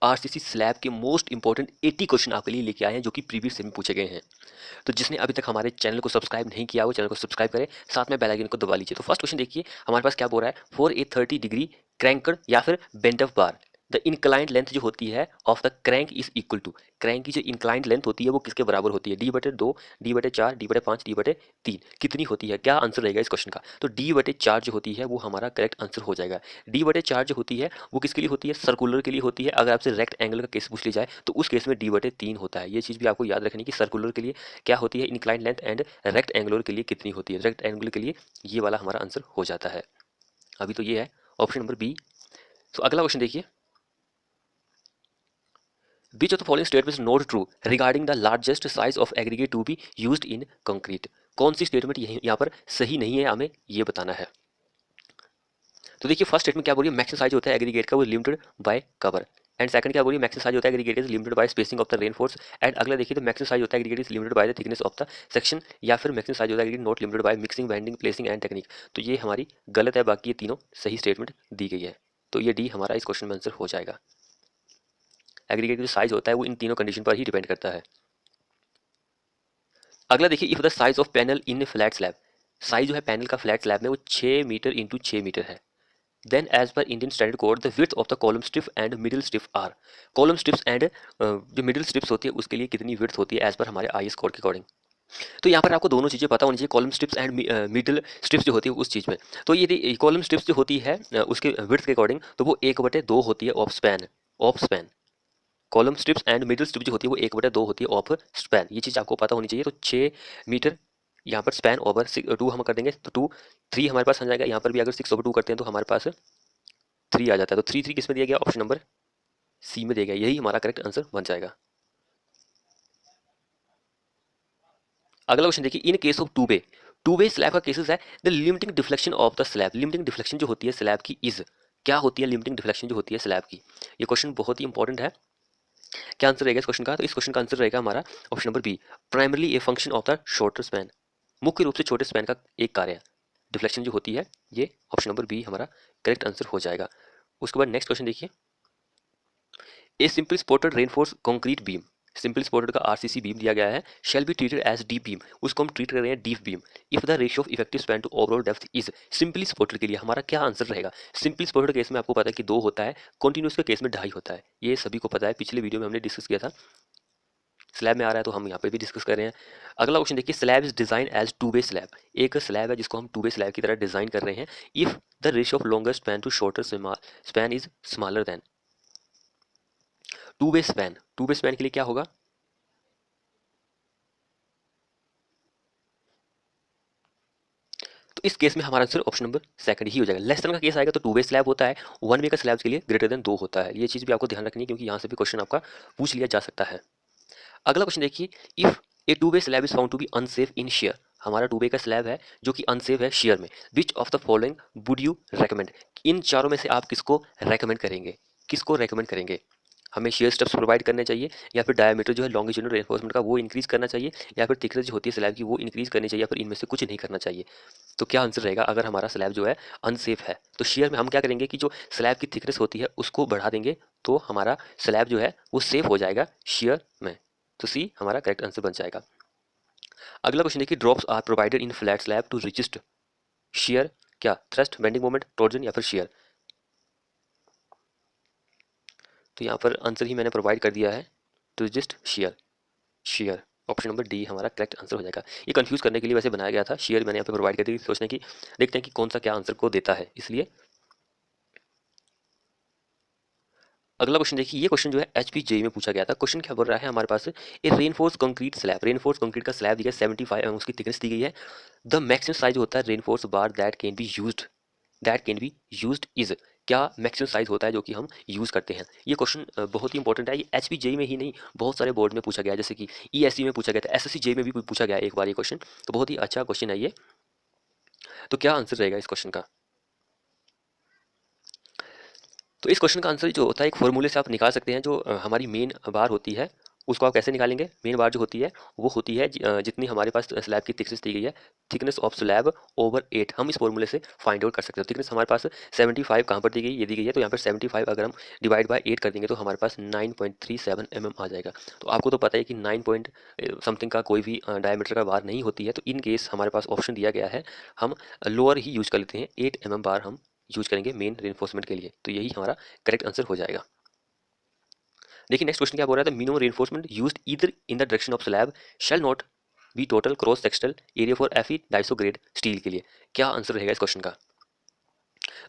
RCC slab के most important 80 question आपके लिए लेके आए हैं जो कि प्रीवियस में पूछे गए हैं। तो जिसने अभी तक हमारे चैनल को सब्सक्राइब नहीं किया वो चैनल को सब्सक्राइब करें, साथ में बेल आइकन को दबा लीजिए। तो फर्स्ट क्वेश्चन देखिए हमारे पास क्या बोल रहा है, फॉर ए 30 डिग्री क्रैंकर या फिर bent of bar the inclined length जो होती है of the crank is equal to, crank की जो इंक्लाइंड लेंथ होती है वो किसके बराबर होती है, d/2, d/4, d/5, d/3 कितनी होती है, क्या आंसर रहेगा इस क्वेश्चन का। तो d/4 जो होती है वो हमारा करेक्ट आंसर हो जाएगा। d/4 जो होती है वो किसके लिए होती है, सर्कुलर के लिए होती है। अगर आपसे रेक्ट एंगल का केस पूछ लिया जाए तो उस केस में d/3 होता है। ये चीज़ भी आपको याद रखनी कि सर्कुलर के लिए क्या होती है inclined length and rectangular के लिए कितनी होती है। रेक्ट एंगुलर के लिए ये वाला हमारा आंसर हो जाता है। अभी तो ये है ऑप्शन नंबर बी। तो अगला क्वेश्चन देखिए, Which of the following statements is not true regarding the largest size of aggregate to be used in concrete? कौन सी स्टेटमेंट यहाँ पर सही नहीं है, हमें ये बताना है। तो देखिए फर्स्ट स्टेटमेंट क्या बोल रही है, मैक्सिमम साइज होता है एग्रीगेट का वो limited by cover. And second क्या बोल रही है, मैक्सिमम साइज होता है aggregate is limited by spacing of the reinforce. And अगला देखिए तो मैक्सिमम साइज होता है aggregate is limited by the thickness of the section, या फिर मैक्सिमम साइज होता है aggregate not limited by mixing binding placing and technique. तो ये हमारी गलत है, बाकी ये तीनों सही स्टेटमेंट दी गई है। तो ये डी हमारा इस क्वेश्चन में आंसर हो जाएगा। एग्रीगेट जो साइज होता है वो इन तीनों कंडीशन पर ही डिपेंड करता है। अगला देखिए, if the size of panel in flat slab, size जो है पैनल का फ्लैट स्लैब में वो 6 मीटर इंटू 6 मीटर है। Then as per Indian standard code the width of the column strip and middle strip are, column strips and जो middle strips होती है उसके लिए कितनी विड्थ होती है एज पर हमारे आईएस कोड के अकॉर्डिंग। तो यहाँ पर आपको दोनों चीज़ें पता होनी चाहिए, column strips and middle strips जो होती है उस चीज़ में। तो ये कॉलम स्ट्रिप्स जो होती है उसके विड्थ के अकॉर्डिंग तो वो 1/2 होती है of span, of span. Column strips and middle strip जो होती है वो 1/2 होती है ऑफ स्पैन। ये चीज़ आपको पता होनी चाहिए। तो 6 मीटर यहाँ पर स्पैन ओवर 2 हम कर देंगे तो 2 3 हमारे पास आ जाएगा। यहाँ पर भी अगर 6/2 करते हैं तो हमारे पास 3 आ जाता है। तो 3 3 किस में दिया गया, ऑप्शन नंबर सी में दिया गया, यही हमारा करेक्ट आंसर बन जाएगा। अगला क्वेश्चन देखिए, in case of two way slab का केसेस है the limiting deflection of the slab, limiting deflection जो होती है स्लैब की इज, क्या होती है लिमिटिंग डिफ्लेक्शन जो होती है स्लैब की। ये क्वेश्चन बहुत ही इंपॉर्टेंट है। क्या आंसर रहेगा इस क्वेश्चन का, तो इस क्वेश्चन का आंसर रहेगा हमारा option number B, primarily a function of the shorter span, मुख्य रूप से छोटे स्पैन का एक कार्य है डिफ्लेक्शन जो होती है। ये ऑप्शन नंबर बी हमारा करेक्ट आंसर हो जाएगा। उसके बाद नेक्स्ट क्वेश्चन देखिए, a simple supported reinforce concrete beam, simple supported का आरसीसी बीम दिया गया है, shall be treated as deep beam, उसको हम ट्रीट कर रहे हैं deep beam if the ratio of effective span to overall depth is. Simply supported के लिए हमारा क्या आंसर रहेगा, सिंपली स्पॉटेड केस में आपको पता है कि 2 होता है, कॉन्टिन्यूस के केस में 2.5 होता है, ये सभी को पता है, पिछले वीडियो में हमने डिस्कस किया था। स्लैब में आ रहा है तो हम यहाँ पे भी डिस्कस कर रहे हैं। अगला क्वेश्चन देखिए, slab is design as two way slab, एक स्लैब है जिसको हम टू वे स्लैब की तरह डिजाइन कर रहे हैं if the ratio of longer span to shorter span is smaller than. Two way span, two way span के लिए क्या होगा, तो इस केस में हमारा आंसर ऑप्शन नंबर सेकंड ही हो जाएगा। लेस देन का केस आएगा तो टू वे स्लैब होता है, वन वे का स्लैब के लिए ग्रेटर देन 2 होता है। ये चीज़ भी आपको ध्यान रखनी है क्योंकि यहाँ से भी क्वेश्चन आपका पूछ लिया जा सकता है। अगला क्वेश्चन देखिए, if a two way slab is found to be unsafe in shear, हमारा टू वे का स्लैब है जो कि अनसेफ है शेयर में, which of the following would you recommend, इन चारों में से आप किसको रेकमेंड करेंगे, किसको रेकमेंड करेंगे। हमें शेयर स्टेप्स प्रोवाइड करने चाहिए, या फिर डायमीटर जो है लॉन्गिट्यूडनल रेनफोर्समेंट का वो इंक्रीज करना चाहिए, या फिर थिकनेस जो होती है स्लैब की वो इंक्रीज करनी चाहिए, या फिर इनमें से कुछ नहीं करना चाहिए। तो क्या आंसर रहेगा, अगर हमारा स्लैब जो है अनसेफ है तो शेयर में हम क्या करेंगे कि जो स्लैब की थिकनेस होती है उसको बढ़ा देंगे, तो हमारा स्लैब जो है वो सेफ हो जाएगा शेयर में। तो सी हमारा करेक्ट आंसर बन जाएगा। अगला क्वेश्चन देखिए, drops are provided in flat slab to resist shear, क्या थ्रस्ट बेंडिंग मोमेंट टॉर्जन या फिर शेयर। तो यहाँ पर आंसर ही मैंने प्रोवाइड कर दिया है, to resist shear, shear option number D हमारा करेक्ट आंसर हो जाएगा। ये कंफ्यूज करने के लिए वैसे बनाया गया था, शेयर मैंने यहाँ पे प्रोवाइड कर दी, सोचने की देखते हैं कि कौन सा क्या आंसर को देता है, इसलिए। अगला क्वेश्चन देखिए, ये क्वेश्चन जो है एचपीजेई में पूछा गया था। क्वेश्चन क्या बोल रहा है हमारे पास, a reinforce concrete slab, reinforce concrete का स्लैब दिया है 75 mm उसकी थिकनेस दी गई है, द मैक्सिमम साइज होता है reinforce bar that can be used, that can be used is, क्या मैक्सिमम साइज होता है जो कि हम यूज़ करते हैं। ये क्वेश्चन बहुत ही इंपॉर्टेंट है, ये एचपीजेई में ही नहीं बहुत सारे बोर्ड में पूछा गया है, जैसे कि ईएससी में पूछा गया था, एसएससी जेई में भी पूछा गया एक बार ये क्वेश्चन, तो बहुत ही अच्छा क्वेश्चन है ये। तो क्या आंसर रहेगा इस क्वेश्चन का, तो इस क्वेश्चन का आंसर जो होता है एक फॉर्मूले से आप निकाल सकते हैं, जो हमारी मेन बार होती है उसको आप कैसे निकालेंगे? मेन बार जो होती है वो होती है जितनी हमारे पास स्लैब की थिकनेस दी गई है, थिकनेस ऑफ स्लैब ओवर 8, हम इस फॉर्मूले से फाइंड आउट कर सकते हैं। थिकनेस हमारे पास 75 कहाँ पर दी गई? ये दी गई है, तो यहाँ पर 75 अगर हम डिवाइड बाय 8 कर देंगे तो हमारे पास 9.37 mm आ जाएगा। तो आपको तो पता है कि 9 पॉइंट समथिंग का कोई भी डायमीटर का बार नहीं होती है, तो इन केस हमारे पास ऑप्शन दिया गया है, हम लोअर ही यूज कर लेते हैं, 8 mm बार हम यूज करेंगे मेन रेनफोर्समेंट के लिए, तो यही हमारा करेक्ट आंसर हो जाएगा। देखिए नेक्स्ट क्वेश्चन क्या बोल रहा है, minimum reinforcement used either in the direction of slab shall not be total cross sectional area for FE 250 grade steel के लिए। क्या आंसर रहेगा इस क्वेश्चन का?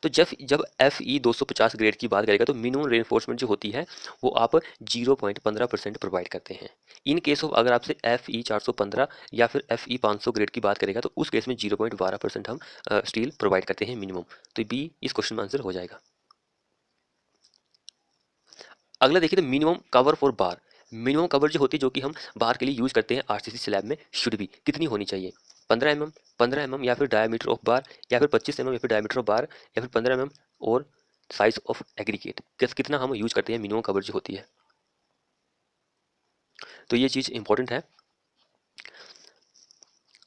तो जब FE 250 ग्रेड की बात करेगा तो मिनिमम रेनफोर्समेंट जो होती है वो आप 0.15% प्रोवाइड करते हैं। इन केस ऑफ अगर आपसे FE 415 या फिर FE 500 ग्रेड की बात करेगा तो उस केस में 0.12% हम स्टील प्रोवाइड करते हैं मिनिमम। तो बी इस क्वेश्चन में आंसर हो जाएगा। अगला देखिए, तो minimum cover for bar, minimum cover जो होती है जो कि हम बार के लिए यूज करते हैं RCC स्लैब में, शुड भी कितनी होनी चाहिए? 15 mm, 15 mm या फिर डायमीटर ऑफ बार, या फिर 25 mm या फिर डायमीटर ऑफ बार, या फिर 15 mm और साइज ऑफ एग्रीगेट, कितना हम यूज करते हैं मिनिमम कवर जो होती है। तो ये चीज़ इंपॉर्टेंट है।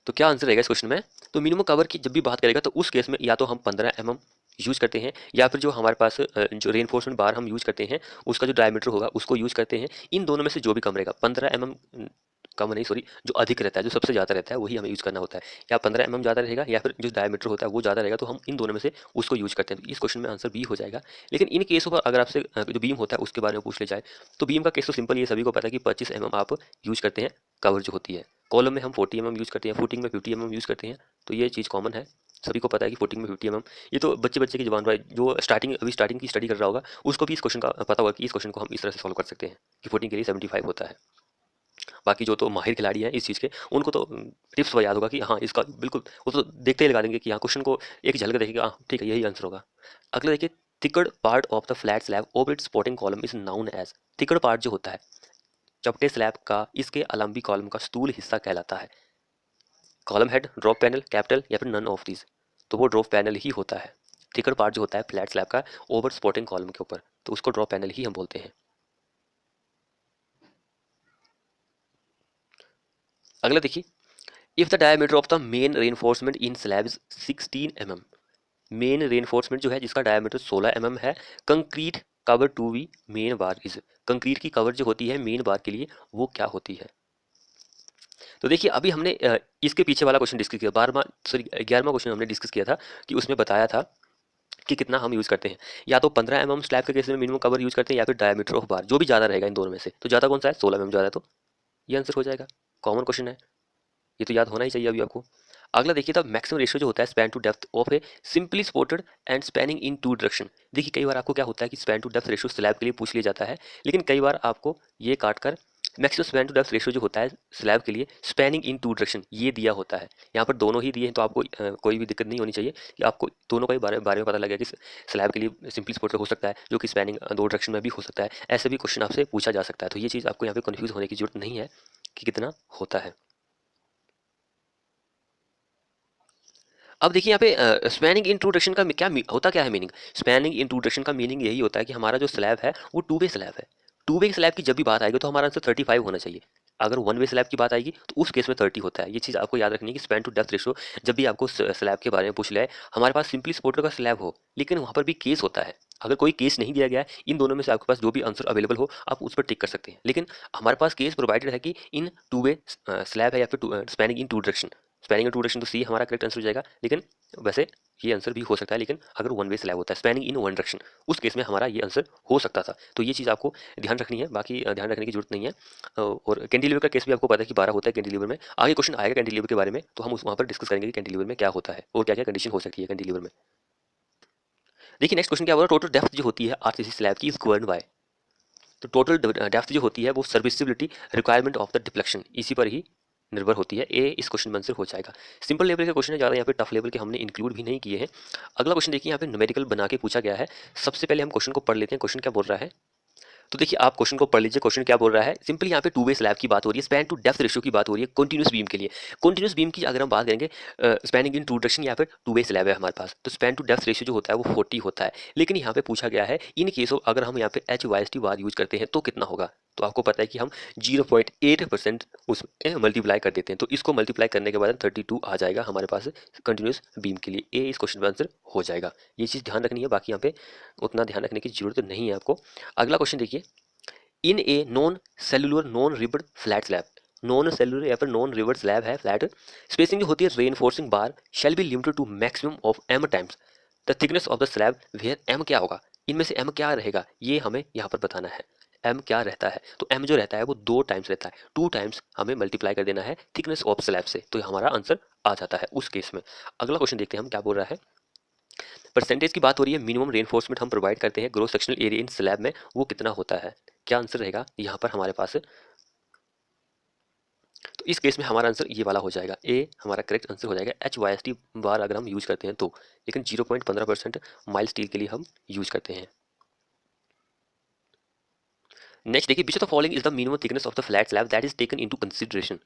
तो क्या आंसर रहेगा इस क्वेश्चन में? तो मिनिमम कवर की जब भी बात करेगा तो उस केस में या तो हम 15 mm यूज करते हैं, या फिर जो हमारे पास जो रेनफोर्समेंट बार हम यूज करते हैं उसका जो डायमीटर होगा उसको यूज करते हैं। इन दोनों में से जो भी कम रहेगा, 15 mm कम नहीं, सॉरी, जो अधिक रहता है, जो सबसे ज़्यादा रहता है वही हमें यूज़ करना होता है। या 15 mm ज़्यादा रहेगा या फिर जो डायमीटर होता है वो ज़्यादा रहेगा, तो हम इन दोनों में से उसको यूज करते हैं। तो इस क्वेश्चन में आंसर बी हो जाएगा। लेकिन इन केसों पर अगर आपसे जो बीम होता है उसके बारे में पूछ ले जाए तो बीम का केस तो सिंपल, ये सभी को पता है कि 25 mm आप यूज करते हैं कवर जो होती है। कॉलम में हम 40 mm यूज़ करते हैं, फुटिंग में 50 mm यूज़ करते हैं। तो ये चीज़ कॉमन है, सभी को पता है कि फुटिंग में 50 mm। ये तो बच्चे बच्चे की जबान पर है, जो स्टार्टिंग की स्टडी कर रहा होगा उसको भी इस क्वेश्चन का पता होगा कि इस क्वेश्चन को हम इस तरह से सॉल्व कर सकते हैं कि फुटिंग के लिए 75 होता है। बाकी जो तो माहिर खिलाड़ी हैं इस चीज़ के, उनको तो टिप्स याद होगा कि हाँ इसका बिल्कुल, वो तो देखते ही लगा देंगे कि हाँ क्वेश्चन को एक झलक देखेगा, हाँ ठीक है यही आंसर होगा। अगला देखिए, thickened part of the flat slab over its supporting column is known as, thickened part जो होता है चपटे स्लैब का इसके अलाम्बी कॉलम का स्थूल हिस्सा कहलाता है। Column head, drop panel, capital या फिर नन ऑफ दीज? तो वो ड्रॉप पैनल ही होता है। थिकड पार्ट जो होता है फ्लैट स्लैब का ओवर सपोर्टिंग कॉलम के ऊपर, तो उसको ड्रॉप पैनल ही हम बोलते हैं। अगला देखिए, if the diameter of the main reinforcement in slab is 16 mm, main reinforcement जो है जिसका डायमीटर 16 mm है, concrete cover to be main bar is, concrete की कवर जो होती है मेन बार के लिए वो क्या होती है? तो देखिए अभी हमने इसके पीछे वाला क्वेश्चन डिस्कस किया, 11वां क्वेश्चन हमने डिस्कस किया था कि उसमें बताया था कि कितना हम यूज़ करते हैं, या तो 15 mm स्लैब के केस में मिनिमम कवर यूज़ करते हैं, या फिर डायमीटर ऑफ बार, जो भी ज़्यादा रहेगा इन दोनों में से, तो ज़्यादा कौन सा है? 16 mm ज़्यादा है, तो ये आंसर हो जाएगा। कॉमन क्वेश्चन है, ये तो याद होना ही चाहिए अभी आपको। अगला देखिए, तो मैक्सिमम रेशियो जो होता है span to depth of a simply supported and spanning in two direction. देखिए कई बार आपको क्या होता है कि span to depth ratio slab के लिए पूछ लिया जाता है, लेकिन कई बार आपको ये काट कर maximum span to depth ratio जो होता है स्लैब के लिए स्पैनिंग इन टू डायरेक्शन ये दिया होता है। यहाँ पर दोनों ही दिए हैं, तो आपको कोई भी दिक्कत नहीं होनी चाहिए कि आपको दोनों का ही बारे में पता लगे कि स्लैब के लिए सिंपली सपोर्टेड हो सकता है जो कि स्पैनिंग दो डायरेक्शन में भी हो सकता है, ऐसे भी क्वेश्चन आपसे पूछा जा सकता है। तो ये चीज़ आपको यहाँ पे कन्फ्यूज होने की जरूरत नहीं है कि कितना होता है। अब देखिए यहाँ पे स्पैनिंग इंट्रोडक्शन का होता क्या है मीनिंग? स्पैनिंग इंट्रोडक्शन का मीनिंग यही होता है कि हमारा जो स्लैब है वो टू वे स्लैब है। टू वे स्लैब की जब भी बात आएगी तो हमारा आंसर 35 होना चाहिए। अगर वन वे स्लैब की बात आएगी तो उस केस में 30 होता है। ये चीज़ आपको याद रखनी है कि स्पैन टू डेप्थ रेशो जब भी आपको स्लैब के बारे में पूछ लिया है, हमारे पास सिंपली सपोर्टर का स्लैब हो लेकिन वहाँ पर भी केस होता है। अगर कोई केस नहीं दिया गया है, इन दोनों में से आपके पास जो भी आंसर अवेलेबल हो आप उस पर टिक कर सकते हैं, लेकिन हमारे पास केस प्रोवाइडेड है कि इन टू वे स्लैब है या फिर spanning in two direction. Spanning in two direction तो सी हमारा करेक्ट आंसर हो जाएगा, लेकिन वैसे ये आंसर भी हो सकता है, लेकिन अगर वन वे स्लैब होता है स्पैनिंग इन वन डायरेक्शन उस केस में हमारा ये आंसर हो सकता था। तो ये चीज़ आपको ध्यान रखनी है, बाकी ध्यान रखने की जरूरत नहीं है। और कैंटिलीवर का केस भी आपको पता है कि 12 होता है कैंटिलीवर में। आगे क्वेश्चन आएगा कैंटिलीवर के बारे में, तो हम उस वहाँ पर डिस्कस करेंगे कि कैंटिलीवर में क्या होता है और क्या क्या कंडीशन हो सकती है कैंटिलीवर में। देखिए नेक्स्ट क्वेश्चन क्या होगा, टोटल डेप्थ जो होती है RCC स्लैब की इज गवर्न बाय। तो टोटल डेप्थ जो होती है वो serviceability requirement of the deflection इसी पर ही निर्भर होती है। ए इस क्वेश्चन में आंसर हो जाएगा। सिंपल लेवल के क्वेश्चन है, ज़्यादा यहाँ पे टफ लेवल के हमने इंक्लूड भी नहीं किए हैं। अगला क्वेश्चन देखिए, यहाँ पे न्यूमेरिकल बना के पूछा गया है। सबसे पहले हम क्वेश्चन को पढ़ लेते हैं, क्वेश्चन क्या बोल रहा है। तो देखिए आप क्वेश्चन को पढ़ लीजिए, क्वेश्चन क्या बोल रहा है। सिंपली यहाँ पे टू वे स्लैब की बात हो रही है, स्पैन टू डेप्थ रेशियो की बात हो रही है कंटिन्यूस बीम के लिए। कंटिन्यूस बीम की अगर हम बात करेंगे, स्पैनिंग इन टू डायरेक्शन या फिर टू वे स्लैब है हमारे पास, तो स्पैन टू डेप्थ रेशियो जो होता है वो 40 होता है। लेकिन यहाँ पे पूछा गया है इन केसों अगर हम यहाँ पे HYST बार यूज करते हैं तो कितना होगा। तो आपको पता है कि हम 0.8% उसमें मल्टीप्लाई कर देते हैं, तो इसको मल्टीप्लाई करने के बाद 32 आ जाएगा हमारे पास कंटिन्यूस बीम के लिए। ए इस क्वेश्चन का आंसर हो जाएगा। ये चीज़ ध्यान रखनी है, बाकी यहाँ पे उतना ध्यान रखने की जरूरत नहीं है आपको। अगला क्वेश्चन देखिए, in a non cellular non ribbed flat slab, non cellular या फिर नॉन रिबड स्लैब है फ्लैट, स्पेसिंग जो होती है reinforcing bar shall be limited to maximum of m times the thickness of the slab where m क्या होगा, इनमें से m क्या रहेगा, ये हमें यहाँ पर बताना है। m क्या रहता है, तो m जो रहता है वो 2 टाइम्स रहता है, 2 टाइम्स हमें मल्टीप्लाई कर देना है थिकनेस ऑफ स्लैब से, तो हमारा आंसर आ जाता है उस केस में। अगला क्वेश्चन देखते हैं हम क्या बोल रहा है। परसेंटेज की बात हो रही है, मिनिमम रेनफोर्समेंट हम प्रोवाइड करते हैं gross sectional area in slab में, वो कितना होता है, क्या आंसर रहेगा यहाँ पर हमारे पास। तो इस केस में हमारा आंसर ये वाला हो जाएगा, ए हमारा करेक्ट आंसर हो जाएगा। HYST बार अगर हम यूज करते हैं तो, लेकिन 0.15% माइल स्टील के लिए हम यूज करते हैं। नेक्स्ट देखिए, which of the following is the minimum thickness of the flat slab that is taken into consideration.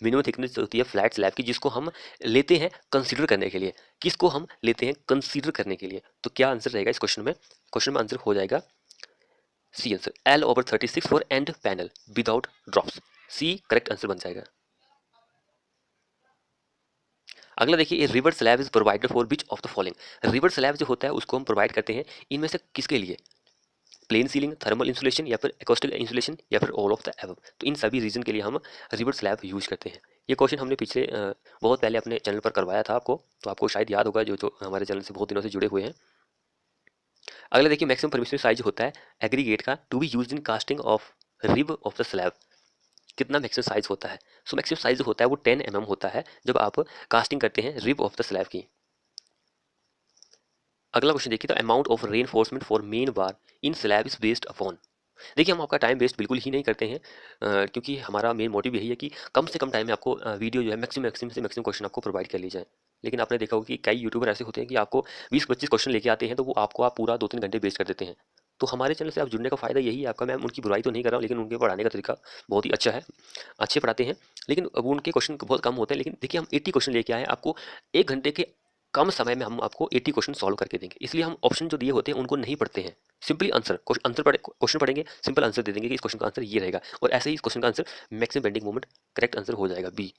Minimum thickness होती है फ्लैट स्लैब की जिसको हम लेते हैं कंसीडर करने के लिए, किसको हम लेते हैं कंसीडर करने के लिए, तो क्या आंसर रहेगा इस क्वेश्चन में। क्वेश्चन में आंसर हो जाएगा C answer, L/36 for end panel without drops, C correct answer बन जाएगा। अगला देखिए, river slab is provided for which of the following, river slab जो होता है उसको हम प्रोवाइड करते हैं इनमें से किसके लिए, प्लेन सीलिंग, थर्मल इंसुलेशन या फिर एकॉस्टिक इंसुलेशन या फिर ऑल ऑफ द एबव, तो इन सभी रीजन के लिए हम रिवर स्लैब यूज करते हैं। ये क्वेश्चन हमने पिछले बहुत पहले अपने चैनल पर करवाया था आपको, तो आपको शायद याद होगा जो जो हमारे चैनल से बहुत दिनों से जुड़े हुए हैं। अगला देखिए, मैक्सिमम परमिसिबल साइज होता है एग्रीगेट का to be used in casting of rib of the slab, कितना मैक्सिमम साइज होता है, सो मैक्सिमम साइज होता है वो 10 mm होता है जब आप कास्टिंग करते हैं रिब ऑफ द स्लैब की। अगला क्वेश्चन देखिए, the amount of reinforcement for main bar in slab is based upon. देखिए हम आपका टाइम वेस्ट बिल्कुल ही नहीं करते हैं, क्योंकि हमारा मेन मोटिव यही है कि कम से कम टाइम में आपको वीडियो जो है मैक्सिमम मैक्सिमम से मैक्सिमम क्वेश्चन आपको प्रोवाइड कर ली जाए। लेकिन आपने देखा होगा कि कई यूट्यूबर ऐसे होते हैं कि आपको 20-25 क्वेश्चन लेके आते हैं, तो वो आपको आप पूरा 2-3 घंटे वेस्ट कर देते हैं। तो हमारे चैनल से आप जुड़ने का फ़ायदा यही है आपका, मैं उनकी बुराई तो नहीं कर रहा हूँ, लेकिन उनके पढ़ाने का तरीका बहुत ही अच्छा है, अच्छे पढ़ाते हैं, लेकिन अब उनके क्वेश्चन बहुत कम होते हैं। लेकिन देखिए हम 80 क्वेश्चन लेके आए, आपको 1 घंटे के कम समय में हम आपको 80 क्वेश्चन सॉल्व करके देंगे, इसलिए हम ऑप्शन जो दिए होते हैं उनको नहीं पढ़ते हैं, सिंपली क्वेश्चन पढ़ेंगे, सिंपल आंसर दे देंगे कि इस क्वेश्चन का आंसर ये रहेगा, और ऐसे ही इस क्वेश्चन का answer maximum bending moment correct answer हो जाएगा B.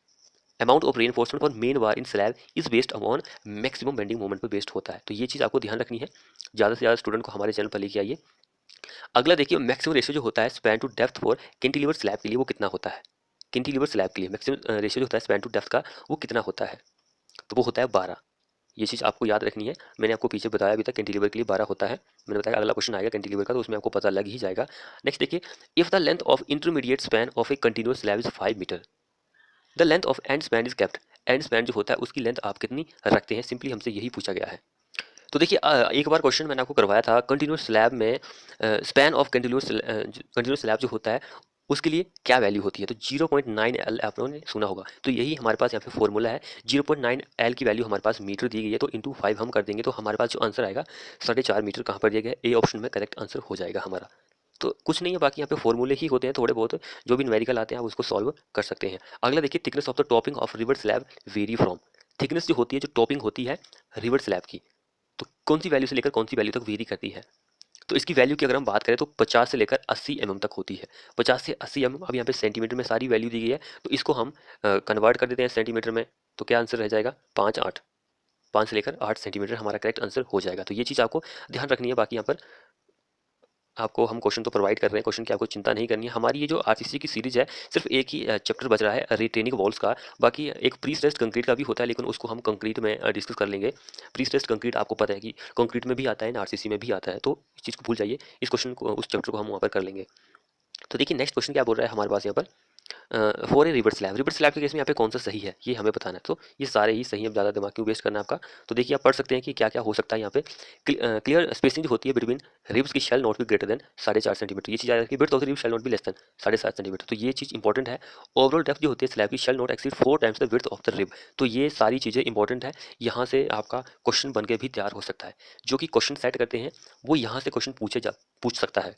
Amount of reinforcement for main bar in slab is based upon maximum bending moment पर बेस्ड होता है, तो ये चीज़ आपको ध्यान रखनी है। ज़्यादा से ज़्यादा स्टूडेंट को हमारे चैनल पर लेके आइए। अगला देखिए, मैक्सिमम रेशियो जो होता है span to depth for cantilever slab के लिए वो कितना होता है, कैंटिलीवर स्लैब के लिए मैक्सिमम रेशियो जो होता है स्पैन टू डेप्थ का वो कितना होता है, तो वो होता है 12। ये चीज़ आपको याद रखनी है, मैंने आपको पीछे बताया अभी तक कैंटिलीवर के लिए 12 होता है, मैंने बताया अगला क्वेश्चन आएगा कैंटिलीवर का तो उसमें आपको पता लग ही जाएगा। नेक्स्ट देखिए, if the length of intermediate span of a continuous slab is 5 metre, the length of end span is kept, end span जो होता है उसकी लेंथ आप कितनी रखते हैं, सिंपली हमसे यही पूछा गया है। तो देखिए एक बार क्वेश्चन मैंने आपको करवाया था कंटिन्यूअस स्लैब में, स्पैन ऑफ कंटिन्यूअस स्लैब जो होता है उसके लिए क्या वैल्यू होती है, तो 0.9 एल आपने सुना होगा, तो यही हमारे पास यहाँ पे फॉर्मूला है। 0.9 एल की वैल्यू हमारे पास मीटर दी गई है, तो इंटू 5 हम कर देंगे तो हमारे पास जो आंसर आएगा 4.5 मीटर कहाँ पर दिया गया है, ए ऑप्शन में करेक्ट आंसर हो जाएगा हमारा। तो कुछ नहीं है, बाकी यहाँ पे फॉर्मूले ही होते हैं थोड़े बहुत, जो भी न्यूमेरिकल आते हैं आप उसको सॉल्व कर सकते हैं। अगला देखिए, thickness of the topping of river slab very from, thickness जो होती है जो टॉपिंग होती है रिवर स्लैब की, तो कौन सी वैल्यू से लेकर कौन सी वैल्यू तक वेरी करती है, तो इसकी वैल्यू की अगर हम बात करें तो 50 से लेकर 80 mm तक होती है। 50 से 80 mm, अब यहाँ पे सेंटीमीटर में सारी वैल्यू दी गई है, तो इसको हम कन्वर्ट कर देते हैं सेंटीमीटर में, तो क्या आंसर रह जाएगा 5 से लेकर 8 सेंटीमीटर हमारा करेक्ट आंसर हो जाएगा। तो ये चीज़ आपको ध्यान रखनी है, बाकी यहाँ पर आपको हम क्वेश्चन तो प्रोवाइड कर रहे हैं, क्वेश्चन की आपको चिंता नहीं करनी है। हमारी ये जो आरसीसी की सीरीज है सिर्फ एक ही चैप्टर बच रहा है रिटेनिंग वॉल्स का, बाकी एक प्री स्ट्रेस्ड कंक्रीट का भी होता है, लेकिन उसको हम कंक्रीट में डिस्कस कर लेंगे। प्री स्ट्रेस्ड कंक्रीट आपको पता है कि कंक्रीट में भी आता है, आरसीसी में भी आता है, तो इस चीज़ को भूल जाइए, इस क्वेश्चन को उस चैप्टर को हम वहाँ पर कर लेंगे। तो देखिए नेक्स्ट क्वेश्चन क्या बोल रहा है हमारे पास यहाँ पर, for a river slab, river slab के केस में यहाँ पे कौन सा सही है ये हमें बताना है, तो ये सारे ही सही है, ज़्यादा दिमाग क्यों वेस्ट करना है आपका। तो देखिए आप पढ़ सकते हैं कि क्या क्या हो सकता है यहाँ पे। क्लियर स्पेसिंग जो होती है बिटवीन रिब्स की shell not be greater than 4.5 centimetre, ये चीज़ आ जाती है, bit of the rib shell not be less then 7.5 centimetre, तो ये चीज़ इंपॉर्टेंट है। ओवरऑल डेप्थ जो होती है स्लैब की shall not exceed 4 times the width of the rib, तो ये सारी चीज़ें इंपॉर्टेंट है, यहाँ से आपका क्वेश्चन बन के भी तैयार हो सकता है। जो कि क्वेश्चन सेट करते हैं वो यहाँ से क्वेश्चन पूछ सकता है,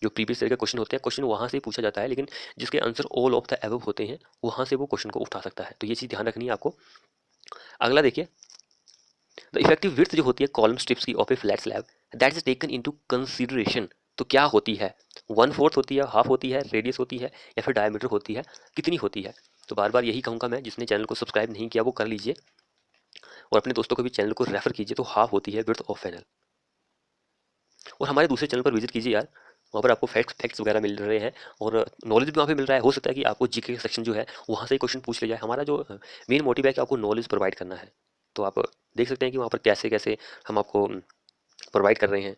जो प्रीवियस ईयर के क्वेश्चन होते हैं क्वेश्चन वहाँ से ही पूछा जाता है, लेकिन जिसके answer all of the above होते हैं वहाँ से वो क्वेश्चन को उठा सकता है, तो ये चीज़ ध्यान रखनी है आपको। अगला देखिए, द इफेक्टिव विड्थ जो होती है कॉलम स्ट्रिप्स की of A flat slab that is taken into consideration, तो क्या होती है 1/4 होती है, हाफ होती है, रेडियस होती है, या फिर डायमीटर होती है, कितनी होती है? तो बार बार यही कहूँगा मैं, जिसने चैनल को सब्सक्राइब नहीं किया वो कर लीजिए और अपने दोस्तों को भी चैनल को रेफर कीजिए। तो हाफ होती है विड्थ ऑफ फैनल। और हमारे दूसरे चैनल पर विजिट कीजिए यार, वहाँ पर आपको फैक्ट्स वगैरह मिल रहे हैं और नॉलेज भी वहाँ पे मिल रहा है। हो सकता है कि आपको जीके का सेक्शन जो है वहाँ से ही क्वेश्चन पूछ लिया जाए। हमारा जो मेन मोटिव है कि आपको नॉलेज प्रोवाइड करना है। तो आप देख सकते हैं कि वहाँ पर कैसे कैसे हम आपको प्रोवाइड कर रहे हैं।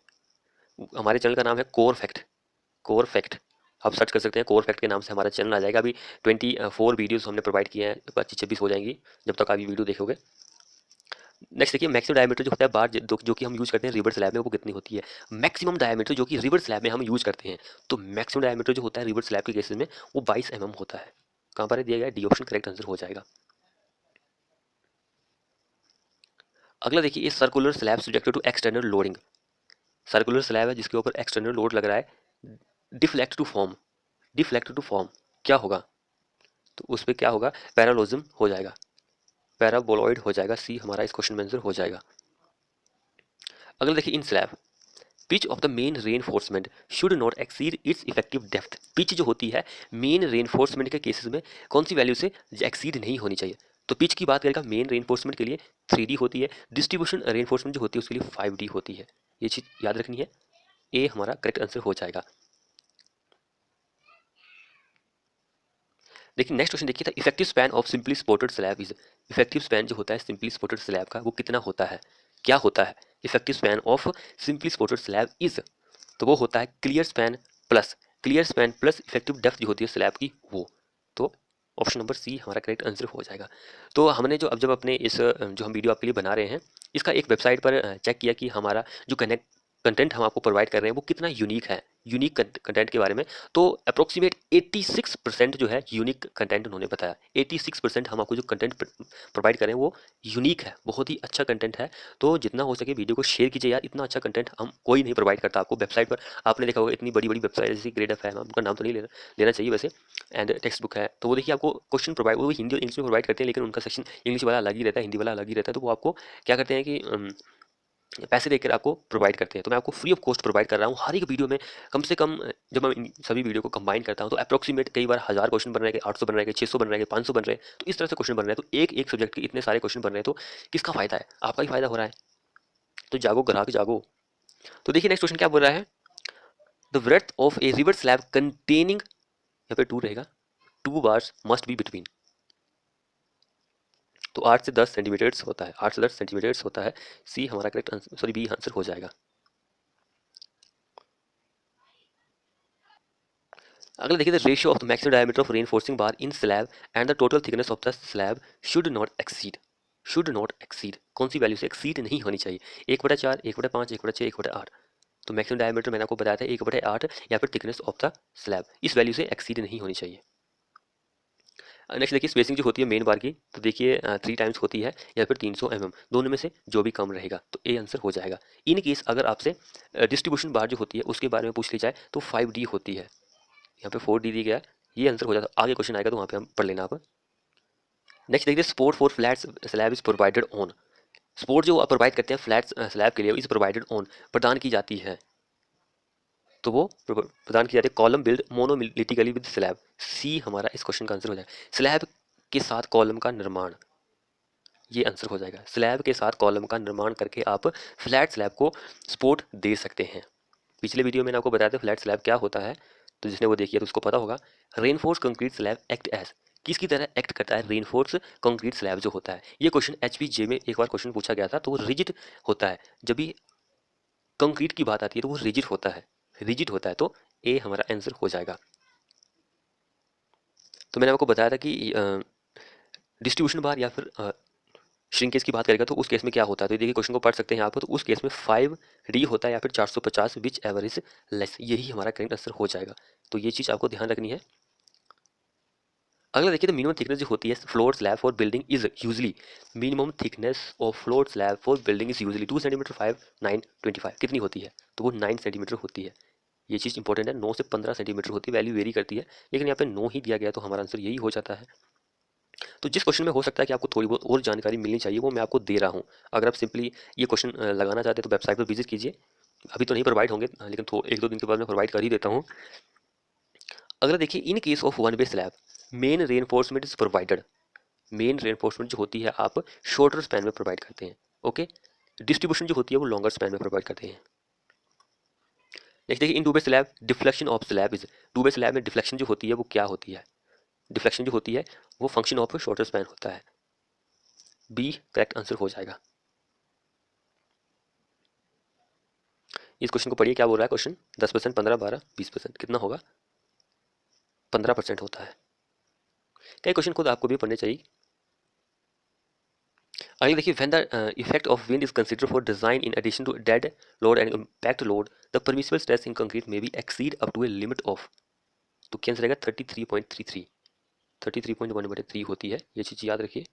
हमारे चैनल का नाम है कोर फैक्ट। आप सर्च कर सकते हैं, कोर फैक्ट के नाम से हमारा चैनल आ जाएगा। अभी 24 वीडियोस हमने प्रोवाइड किए हैं, 25-26 हो जाएंगी जब तक आप ये वीडियो देखोगे। नेक्स्ट देखिए, मैक्सिमम डायमीटर जो होता है बार जो कि हम यूज़ करते हैं रिवर स्लैब में, वो कितनी होती है? मैक्सिमम डायमीटर जो कि रिवर स्लैब में हम यूज़ करते हैं, तो मैक्सिमम डायमीटर जो होता है रिवर स्लैब के केसेस में वो 22 mm होता है। कहाँ पर है दिया गया है? डी ऑप्शन करेक्ट आंसर हो जाएगा। अगला देखिए, circular slab subjected to external loading. Circular slab है जिसके ऊपर एक्सटर्नल लोड लग रहा है। डिफ्लेक्ट टू फॉर्म क्या होगा? तो उस पर क्या होगा? पैरालोजिज्म हो जाएगा, पैराबोलॉइड हो जाएगा। सी हमारा इस क्वेश्चन में आंसर हो जाएगा। अगला देखिए, इन slab pitch of the main reinforcement should not exceed it's effective depth. Pitch जो होती है मेन रेनफोर्समेंट के केसेस में कौन सी वैल्यू से एक्सीड नहीं होनी चाहिए? तो पिच की बात करेगा मेन रेनफोर्समेंट के लिए 3D होती है, डिस्ट्रीब्यूशन रेनफोर्समेंट जो होती है उसके लिए 5D होती है। ये चीज़ याद रखनी है। ए हमारा करेक्ट आंसर हो जाएगा। देखिए नेक्स्ट क्वेश्चन देखिए, effective span of simply supported slab is. Effective span जो होता है सिंपली स्पोर्टेड स्लैब का वो कितना होता है? क्या होता है? Effective span of simply supported slab is, तो वो होता है clear span plus effective depth जो होती है स्लैब की वो। तो ऑप्शन नंबर सी हमारा करेक्ट आंसर हो जाएगा। तो हमने जो अब जब अपने इस जो हम वीडियो आपके लिए बना रहे हैं, इसका एक वेबसाइट पर चेक किया कि हमारा जो कंटेंट हम आपको प्रोवाइड कर रहे हैं वो कितना यूनिक है, यूनिक कंटेंट के बारे में। तो अप्रोक्सीमेट 86% जो है यूनिक कंटेंट उन्होंने बताया। 86% हम आपको जो कंटेंट प्रोवाइड करें वो यूनिक है, बहुत ही अच्छा कंटेंट है। तो जितना हो सके वीडियो को शेयर कीजिए यार, इतना अच्छा कंटेंट हम कोई नहीं प्रोवाइड करता आपको। वेबसाइट पर आपने देखा होगा इतनी बड़ी बड़ी वेबसाइट जैसे ग्रेड एफ है, उनका नाम तो नहीं लेना चाहिए वैसे, एंड टेक्स्ट बुक है, तो वो देखिए आपको क्वेश्चन प्रोवाइड, वो हिंदी और इंग्लिश में प्रोवाइड करते हैं, लेकिन उनका सेक्शन इंग्लिश वाला अलग ही रहता है, हिंदी वाला अलग ही रहता है। तो वो आपको क्या करते हैं कि पैसे देकर आपको प्रोवाइड करते हैं। तो मैं आपको फ्री ऑफ कॉस्ट प्रोवाइड कर रहा हूँ। हर एक वीडियो में कम से कम जब मैं इन सभी वीडियो को कंबाइन करता हूँ तो अप्रोक्सीमेट कई बार 1000 क्वेश्चन बन रहे हैं, 800 बन रहे हैं, 600 बन रहे हैं, 500 बन रहे हैं। तो इस तरह से क्वेश्चन बन रहे हैं। तो एक एक सब्जेक्ट के इतने सारे क्वेश्चन बन रहे हैं, तो किसका फायदा है? आपका ही फायदा हो रहा है। तो जागो ग्राहक जागो। तो देखिए नेक्स्ट क्वेश्चन क्या बोल रहा है, the breadth of a river slab containing, यहाँ पे 2 रहेगा, 2 बार्स मस्ट बी बिटवीन। तो 8 से 10 सेंटीमीटर्स होता है, 8 से 10 सेंटीमीटर्स होता है। सी हमारा correct answer, sorry B answer हो जाएगा। अगला देखिए, the ratio of the maximum diameter of reinforcing bar in slab and the total thickness of the slab should not exceed कौन सी वैल्यू से एक्सीड नहीं होनी चाहिए? 1/4, 1/5, 1/6, 1/8। तो मैक्सिमम डायमीटर मैंने आपको बताया था 1/8, या फिर थिकनेस ऑफ द स्लैब, इस वैल्यू से एक्सीड नहीं होनी चाहिए। नेक्स्ट देखिए, स्पेसिंग जो होती है मेन बार की, तो देखिए 3 टाइम्स होती है या फिर 300 mm, दोनों में से जो भी कम रहेगा तो ए आंसर हो जाएगा। इन केस अगर आपसे डिस्ट्रीब्यूशन बार जो होती है उसके बारे में पूछ ली जाए तो 5D होती है, यहाँ पे 4D दी गया है। ये आंसर हो जाता है। आगे क्वेश्चन आएगा तो वहाँ पे हम पढ़ लेना आप। नेक्स्ट देखिए, support for flat slab is provided on. Support जो प्रोवाइड करते हैं फ्लैट स्लैब के लिए इज प्रोवाइडेड ऑन, प्रदान की जाती है। तो वो प्रदान की जाती है कॉलम बिल्ड मोनोलिटिकली विद स्लैब। सी हमारा इस क्वेश्चन का आंसर हो जाएगा। स्लैब के साथ कॉलम का निर्माण, ये आंसर हो जाएगा। स्लैब के साथ कॉलम का निर्माण करके आप फ्लैट स्लैब को सपोर्ट दे सकते हैं। पिछले वीडियो में मैंने आपको बताया था फ्लैट स्लैब क्या होता है, तो जिसने वो देखी है तो उसको पता होगा। Reinforce concrete slab act as, किसकी तरह एक्ट करता है रेनफोर्स कंक्रीट स्लैब जो होता है? ये क्वेश्चन HPJ में एक बार क्वेश्चन पूछा गया था। तो वो रिजिड होता है, जब भी कंक्रीट की बात आती है तो वो रिजिड होता है, तो ए हमारा आंसर हो जाएगा। तो मैंने आपको बताया था कि डिस्ट्रीब्यूशन बार या फिर श्रिंकेज की बात करेगा तो उस केस में क्या होता है, तो देखिए क्वेश्चन को पढ़ सकते हैं आप। तो उस केस में 5D होता है या फिर 450, विच एवर इज लेस, यही हमारा करेक्ट आंसर हो जाएगा। तो ये चीज़ आपको ध्यान रखनी है। अगला देखिए, तो मिनिमम थिकनेस जो होती है floor slab for building is usually, minimum thickness of floor slab for building is usually 2 centimetre 5 9 25 कितनी होती है? तो वो 9 सेंटीमीटर होती है। ये चीज़ इंपॉर्टेंट है, 9 से 15 सेंटीमीटर होती है, वैल्यू वेरी करती है, लेकिन यहाँ पे 9 ही दिया गया तो हमारा आंसर यही हो जाता है। तो जिस क्वेश्चन में हो सकता है कि आपको थोड़ी बहुत और जानकारी मिलनी चाहिए वो मैं आपको दे रहा हूँ। अगर आप सिंपली ये क्वेश्चन लगाना चाहते हैं तो वेबसाइट पर विजिट कीजिए, अभी तो नहीं प्रोवाइड होंगे, लेकिन एक दो दिन के बाद मैं प्रोवाइड कर ही देता हूँ। अगला देखिए, in case of one way slab main reinforcement is provided. Main reinforcement जो होती है आप शॉर्टर स्पैन में प्रोवाइड करते हैं, ओके। डिस्ट्रीब्यूशन जो होती है वो लॉन्गर स्पैन में प्रोवाइड करते हैं। नेक्स्ट देखिए, in two way slab deflection of slab is, two way slab में डिफ्लेक्शन जो होती है वो क्या होती है? डिफ्लेक्शन जो होती है वो फंक्शन ऑफ शॉर्टर स्पैन होता है। बी करेक्ट आंसर हो जाएगा। इस क्वेश्चन को पढ़िए, क्या बोल रहा है क्वेश्चन। 10%, 15, 12, 20%, कितना होगा? 15% होता है। कई क्वेश्चन खुद आपको भी पढ़ने चाहिए। आगे देखिए, when the effect of wind is considered for design in addition to dead load and impact load, the permissible stress in concrete may be exceed up to a limit of, तो क्या answer रहेगा? 33.33। 33.1/3 होती है, ये चीज याद रखिए।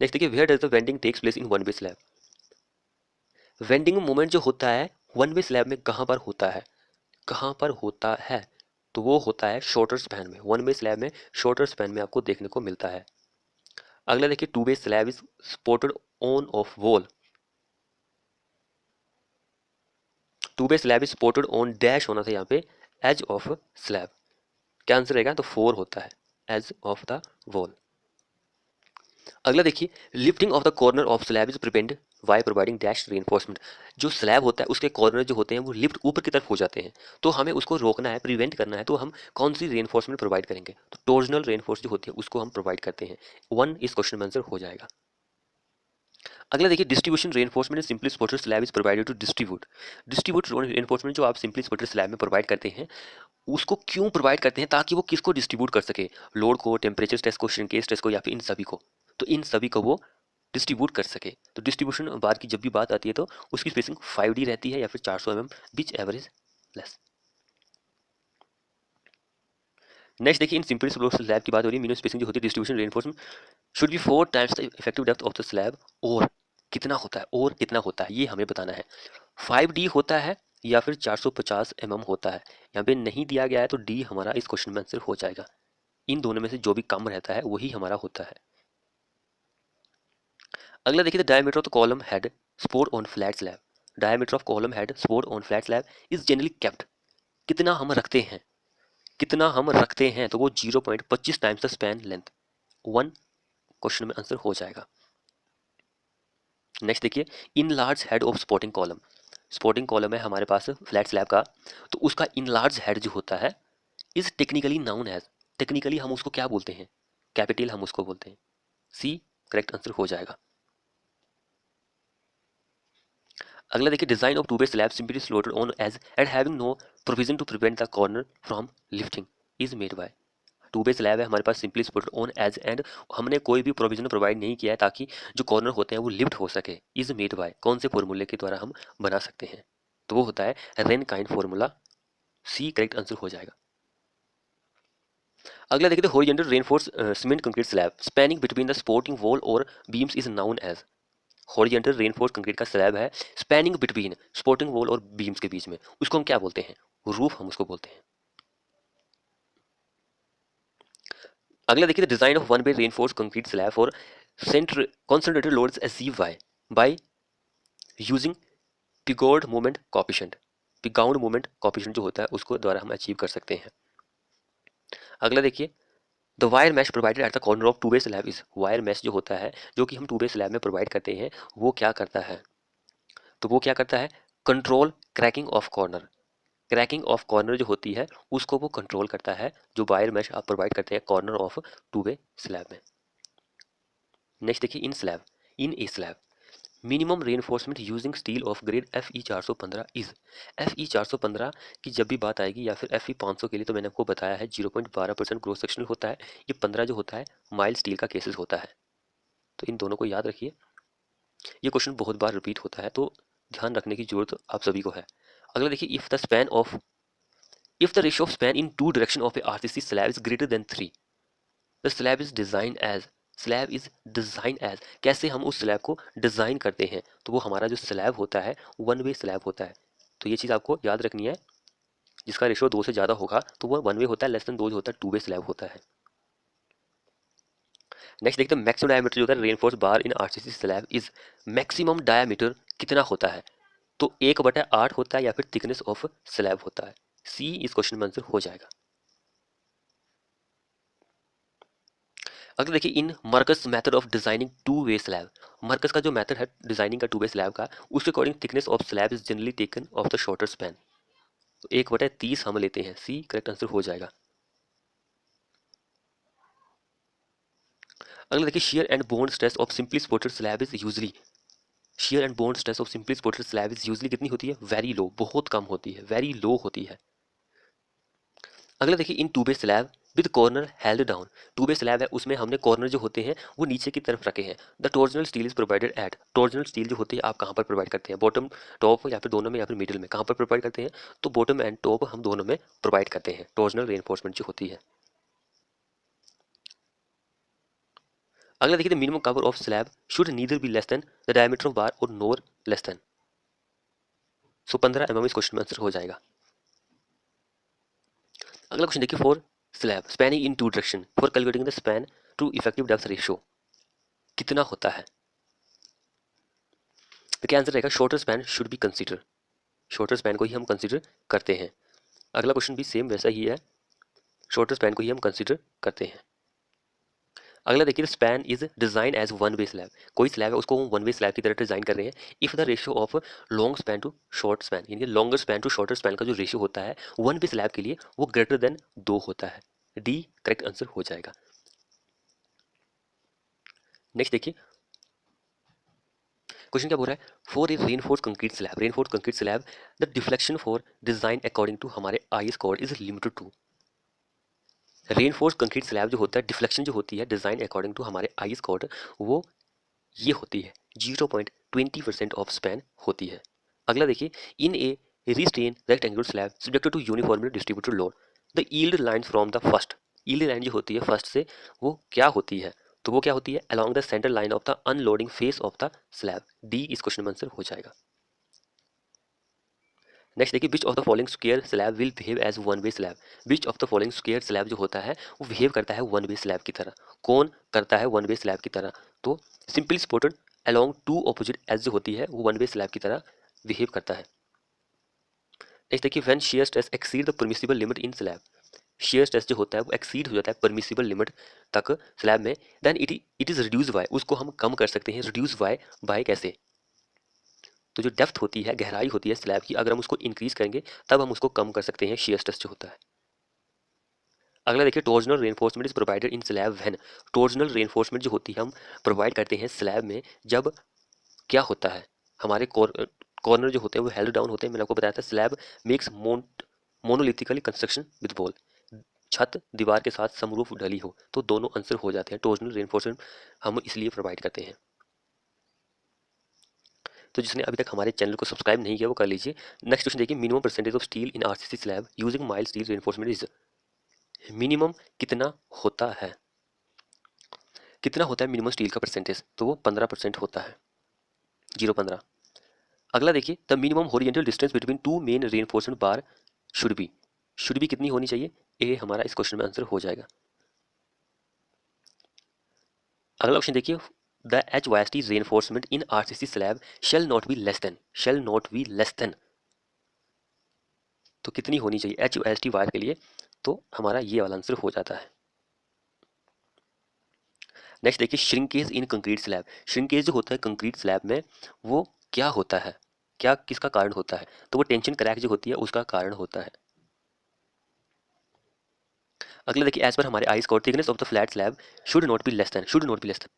Next देखिए, where does the bending takes place in one way slab. Bending moment जो होता है वन वे स्लैब में कहाँ पर होता है? कहाँ पर होता है? तो वो होता है शॉर्टर स्पैन में। वन वे स्लैब में शॉर्टर स्पैन में आपको देखने को मिलता है। अगला देखिए, to way slab is supported on off wall. To way slab is supported on dash होना था यहाँ पे, एज ऑफ स्लैब। क्या आंसर रहेगा? तो 4 होता है, एज ऑफ द वॉल। अगला देखिए, lifting of the corner of slab is prevent by providing dash reinforcement. जो स्लैब होता है उसके कॉर्नर जो होते हैं वो लिफ्ट ऊपर की तरफ हो जाते हैं, तो हमें उसको रोकना है, प्रिवेंट करना है, तो हम कौन सी रेनफोर्समेंट प्रोवाइड करेंगे? तो टॉर्जनल रेनफोर्स जो होती है उसको हम प्रोवाइड करते हैं। 1 इस क्वेश्चन में आंसर हो जाएगा। अगला देखिए, distribution reinforcement simply supported slab is provided to distribute reinforcement जो आप सिंपली सपोर्टेड स्लैब में प्रोवाइड करते हैं, उसको क्यों प्रोवाइड करते हैं? ताकि वो किसको डिस्ट्रीब्यूट कर सके? लोड को, टेम्परेचर स्ट्रेस को, श्रिंकेज स्ट्रेस को, या फिर इन सभी को। तो इन सभी को वो डिस्ट्रीब्यूट कर सके। तो डिस्ट्रीब्यूशन बार की जब भी बात आती है तो उसकी स्पेसिंग 5D रहती है या फिर 400 mm, बीच एवरेज लेस। नेक्स्ट देखिए, इन सिंपल स्लैब की बात हो रही है, मिनिमम स्पेसिंग जो होती है distribution reinforcement should be 4 times the effective depth of the slab. और कितना होता है? और कितना होता है ये हमें बताना है। 5D होता है या फिर 450 mm होता है? यहाँ पे नहीं दिया गया है, तो डी हमारा इस क्वेश्चन में आंसर हो जाएगा। इन दोनों में से जो भी कम रहता है वही हमारा होता है। अगला देखिए, the diameter of the column head support on flat slab. Diameter of column head support on flat slab is generally kept. कितना हम रखते हैं? कितना हम रखते हैं? तो वो 0.25 times the span length. 1 question में आंसर हो जाएगा। नेक्स्ट देखिए, in large head of supporting column. Supporting column है हमारे पास फ्लैट स्लैब का, तो उसका इन लार्ज हेड जो होता है is technically known as, technically हम उसको क्या बोलते हैं? कैपिटल हम उसको बोलते हैं। सी करेक्ट आंसर हो जाएगा। अगला देखिए, design of two way slab simply slotted on edge and having no provision to prevent the corner from lifting is made by. Two way slab है हमारे पास simply supported on edge and हमने कोई भी प्रोविजन प्रोवाइड नहीं किया है ताकि जो कॉर्नर होते हैं वो लिफ्ट हो सके। इज मेड बाय कौन से फॉर्मूले के द्वारा हम बना सकते हैं? तो वो होता है Rankine formula. C correct answer हो जाएगा। अगला देखिए, horizontal reinforced cement concrete slab spanning between the supporting wall और beams is known as. Horizontal reinforced concrete का स्लैब है स्पैनिंग बिटवीन सपोर्टिंग वॉल और बीम्स के बीच में, उसको हम क्या बोलते हैं? रूफ हम उसको बोलते हैं। अगला देखिए, design of one way reinforce concrete slab for centre concentrated loads achieved by using Pigeaud moment coefficient. Pigeaud moment coefficient जो होता है उसको द्वारा हम अचीव कर सकते हैं। अगला देखिए, the wire mesh provided at the corner of two way slab is. Wire mesh जो होता है जो कि हम टू वे स्लैब में प्रोवाइड करते हैं वो क्या करता है? तो वो क्या करता है? Control cracking of corner. Cracking of corner जो होती है उसको वो कंट्रोल करता है, जो वायर मैश आप प्रोवाइड करते हैं corner of two way slab में। नेक्स्ट देखिए, इन slab, in A slab minimum reinforcement using steel of grade FE 415 is. FE 415 की जब भी बात आएगी या फिर FE 500 के लिए, तो मैंने आपको बताया है 0.12% क्रॉस सेक्शनल होता है, ये 15 जो होता है माइल्ड स्टील का केसेस होता है। तो इन दोनों को याद रखिए, ये क्वेश्चन बहुत बार रिपीट होता है तो ध्यान रखने की जरूरत आप सभी को है। अगला देखिए, if the ratio of span in two direction of a RCC slab is greater than 3, the slab is design as. Slab is design as, कैसे हम उस स्लैब को डिजाइन करते हैं? तो वो हमारा जो स्लैब होता है वन वे स्लैब होता है। तो ये चीज़ आपको याद रखनी है, जिसका रेशियो 2 से ज़्यादा होगा तो वो वन वे होता है, लेस देन 2 जो होता है टू वे स्लैब होता है। नेक्स्ट देखते हैं मैक्सिमम डायमीटर जो होता है reinforce bar in RCC slab is, maximum diameter कितना होता है? तो 1/8 होता है या फिर थिकनेस ऑफ स्लैब होता है। सी इस क्वेश्चन में आंसर हो जाएगा। अगर देखिए in Marcus method of designing two way slab, Marcus का जो मेथड है डिजाइनिंग का टू वे स्लैब का, उसके according thickness of slab is generally taken of the shorter span. तो 1/30 हम लेते हैं, सी करेक्ट आंसर हो जाएगा। अगला देखिए shear and bond stress of simply supported slab is usually, shear and bond stress of simply supported slab is usually कितनी होती है? वेरी लो, बहुत कम होती है, वेरी लो होती है। अगला देखिए in two bay slab with corner held down, two bay slab है उसमें हमने कॉर्नर जो होते हैं वो नीचे की तरफ रखे हैं। The torsional steel is provided eight, torsional steel जो होती है आप कहाँ पर प्रोवाइड करते हैं? बॉटम, टॉप या फिर दोनों में या फिर मिडिल में, कहाँ पर प्रोवाइड करते हैं? तो बॉटम एंड टॉप हम दोनों में प्रोवाइड करते हैं टॉर्जनल रेनफोर्समेंट जो होती है। अगला देखिए the minimum cover of slab should neither be less than the diameter of bar और nor less than, so 15 mm इस क्वेश्चन में आंसर हो जाएगा। अगला क्वेश्चन देखिए for slab spanning in two direction for calculating the span to effective depth ratio कितना होता है? तो क्या आंसर रहेगा? Shorter span should be consider, shorter span को ही हम कंसीडर करते हैं। अगला क्वेश्चन भी सेम वैसा ही है, शॉर्टर स्पैन को ही हम कंसीडर करते हैं। अगला देखिए span is design as one way slab, कोई स्लैब है उसको हम वन वे स्लैब की तरह डिजाइन कर रहे हैं if the ratio of long span to short span, यानी longer span to shorter span का जो रेशियो होता है वन वे स्लैब के लिए वो ग्रेटर देन 2 होता है। डी करेक्ट आंसर हो जाएगा। नेक्स्ट देखिए क्वेश्चन क्या बोल रहा है? For a reinforce concrete slab, reinforce concrete slab the deflection for design according to हमारे I square is limited to, reinforce concrete slab जो होता है डिफ्लेक्शन जो होती है डिजाइन अकॉर्डिंग टू हमारे आई स्क्वायर वो ये होती है 0.20% ऑफ स्पैन होती है। अगला देखिए in a restrained rectangular slab subjected to uniformly distributed load the yield lines from the first, yield line जो होती है फर्स्ट से वो क्या होती है? तो वो क्या होती है? Along the centre line of the unloading face of the slab. D इस क्वेश्चन में आंसर हो जाएगा। नेक्स्ट देखिए which of the following square slab will behave as one way slab, which of the following square slab जो होता है वो behave करता है वन वे स्लैब की तरह। कौन करता है वन वे स्लैब की तरह? तो simply supported along two opposite edge जो होती है वो वन वे स्लैब की तरह बिहेव करता है। नेक्स्ट देखिए when shear stress exceed the permissible limit in slab, shear stress जो होता है वो एक्सीड हो जाता है परमिसिबल लिमिट तक स्लैब में, then it is reduce by, उसको हम कम कर सकते हैं रिड्यूस बाय कैसे? तो जो डेप्थ होती है गहराई होती है स्लैब की अगर हम उसको इंक्रीज करेंगे तब हम उसको कम कर सकते हैं शियर स्ट्रेस जो होता है। अगला देखिए torsional reinforcement is provided in slab when, torsional reinforcement जो होती है हम प्रोवाइड करते हैं स्लैब में जब क्या होता है? हमारे कॉर्नर जो होते हैं वो हेल्ड डाउन होते हैं। मैंने आपको बताया था slab makes monolithically construction with wall, छत दीवार के साथ समरूप ढली हो, तो दोनों आंसर हो जाते हैं। टॉर्जनल रेनफोर्समेंट हम इसलिए प्रोवाइड करते हैं। तो जिसने अभी तक हमारे चैनल को सब्सक्राइब नहीं किया वो कर लीजिए। नेक्स्ट क्वेश्चन देखिए minimum percentage of steel in RCC slab using mild steel reinforcement is, minimum कितना होता है? कितना होता है मिनिमम स्टील का परसेंटेज? तो वो 15% होता है, 0.15। अगला देखिए the minimum horizontal distance between two main reinforcement bar should be कितनी होनी चाहिए? ए हमारा इस क्वेश्चन में आंसर हो जाएगा। अगला ऑप्शन देखिए the H Y S T reinforcement in RCC slab shall not be less than, shall not be less than, तो कितनी होनी चाहिए H Y S T wire के लिए? तो हमारा ये वाला आंसर हो जाता है। नेक्स्ट देखिए श्रिंकेज इन कंक्रीट स्लैब, श्रिंकेज जो होता है कंक्रीट स्लैब में वो क्या होता है? क्या किसका कारण होता है? तो वो टेंशन क्रैक जो होती है उसका कारण होता है। अगला देखिए एज पर हमारे I square thickness of the flat slab should not be less than, should not be less than,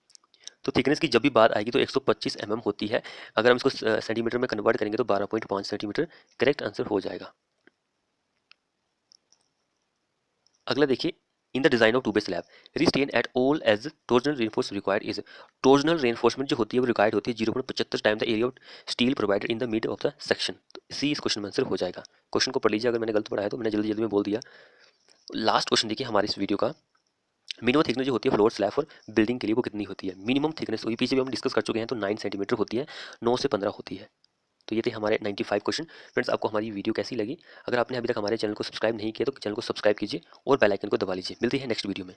तो थिकनेस की जब भी बात आएगी तो 125 होती है। अगर हम इसको सेंटीमीटर में कन्वर्ट करेंगे तो 12.5 सेंटीमीटर करेक्ट आंसर हो जाएगा। अगला देखिए in the design of two bay slab restrained at all edge torsional reinforce required is, torsional reinforcement जो होती है वो रिक्वायर्ड होती है 0.75 time the area of steel provided in the mid of the section. तो सी इस क्वेश्चन में आंसर हो जाएगा। क्वेश्चन को पढ़ लीजिए, अगर मैंने गलत पढ़ा है तो मैंने जल्दी जल्दी में बोल दिया। लास्ट क्वेश्चन देखिए हमारे इस वीडियो का, मिनिमम थिकनेस जो होती है फ्लोर स्लैब और बिल्डिंग के लिए वो कितनी होती है? मिनिमम थिकनेस वही पीछे भी हम डिस्कस कर चुके हैं, तो 9 सेंटीमीटर होती है, 9 से 15 होती है। तो ये थे हमारे 95 क्वेश्चन। फ्रेंड्स आपको हमारी वीडियो कैसी लगी? अगर आपने अभी तक हमारे चैनल को सब्सक्राइब नहीं किया तो चैनल को सब्सक्राइब कीजिए और बेल आइकन को दबा लीजिए। मिलते हैं नेक्स्ट वीडियो में।